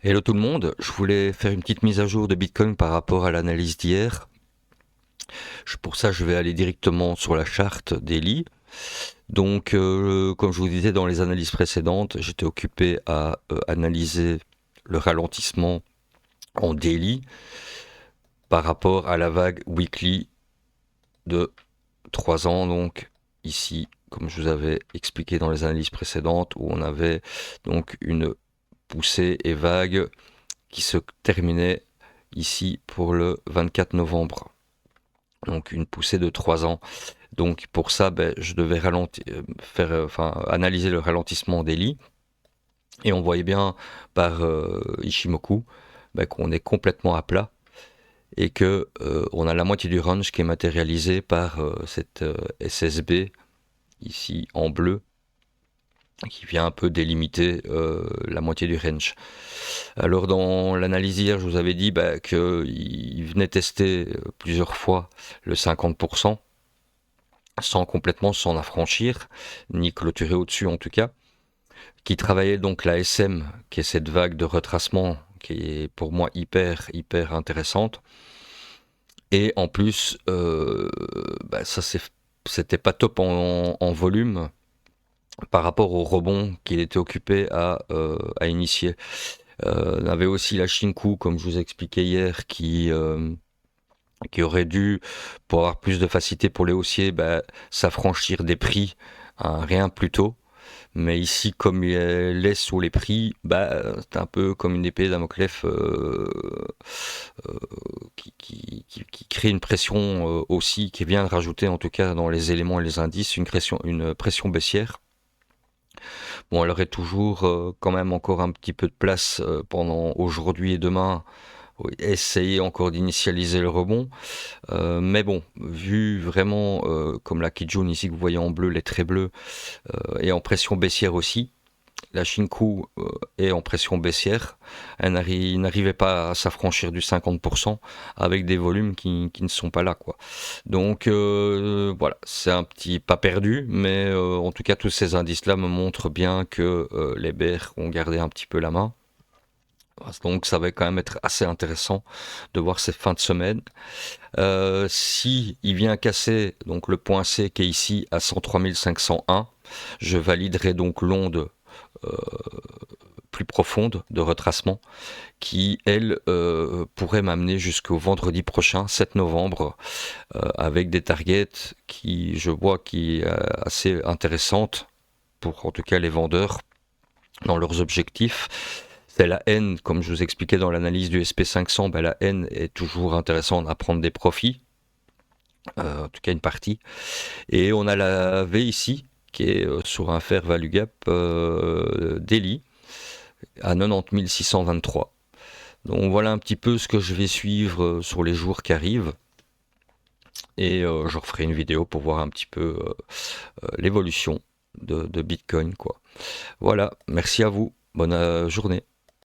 Hello tout le monde, je voulais faire une petite mise à jour de Bitcoin par rapport à l'analyse d'hier. Pour ça, je vais aller directement sur la charte daily. Donc, comme je vous disais dans les analyses précédentes, j'étais occupé à analyser le ralentissement en daily par rapport à la vague weekly de 3 ans. Donc, ici, comme je vous avais expliqué dans les analyses précédentes, où on avait donc une poussée et vague qui se terminait ici pour le 24 novembre. Donc une poussée de 3 ans. Donc pour ça, je devais analyser le ralentissement daily. Et on voyait bien par Ishimoku qu'on est complètement à plat et que on a la moitié du range qui est matérialisé par cette SSB ici en bleu qui vient un peu délimiter la moitié du range. Alors dans l'analyse hier, je vous avais dit qu'il venait tester plusieurs fois le 50%, sans complètement s'en affranchir, ni clôturer au-dessus en tout cas, qui travaillait donc la SM, qui est cette vague de retracement qui est pour moi hyper intéressante. Et en plus, ça c'était pas top en volume par rapport au rebond qu'il était occupé à initier. On avait aussi la Shinku, comme je vous expliquais hier, qui aurait dû, pour avoir plus de facilité pour les haussiers, s'affranchir des prix rien plus tôt. Mais ici, comme elle est sous les prix, c'est un peu comme une épée Damoclès qui crée une pression aussi, qui vient de rajouter en tout cas dans les éléments et les indices une pression baissière. Bon, elle aurait toujours quand même encore un petit peu de place pendant aujourd'hui et demain. Essayer encore d'initialiser le rebond. Mais bon, vu vraiment comme la Kijun ici que vous voyez en bleu, les traits bleus, et en pression baissière aussi, la Shinku est en pression baissière. Elle n'arrivait pas à s'affranchir du 50% avec des volumes qui ne sont pas là, quoi. Donc voilà, c'est un petit pas perdu, mais en tout cas tous ces indices-là me montrent bien que les bears ont gardé un petit peu la main. Donc ça va quand même être assez intéressant de voir ces fins de semaine. Si il vient casser donc le point C qui est ici à 103 501, je validerai donc l'onde plus profonde de retracement qui, elle, pourrait m'amener jusqu'au vendredi prochain, 7 novembre, avec des targets qui, je vois, qui est assez intéressantes pour en tout cas les vendeurs dans leurs objectifs. C'est la haine, comme je vous expliquais dans l'analyse du SP500, la haine est toujours intéressante à prendre des profits, en tout cas une partie. Et on a la V ici, qui est sur un fair value gap daily à 90 623. Donc voilà un petit peu ce que je vais suivre sur les jours qui arrivent. Et je referai une vidéo pour voir un petit peu l'évolution de Bitcoin, quoi. Voilà, merci à vous, bonne journée.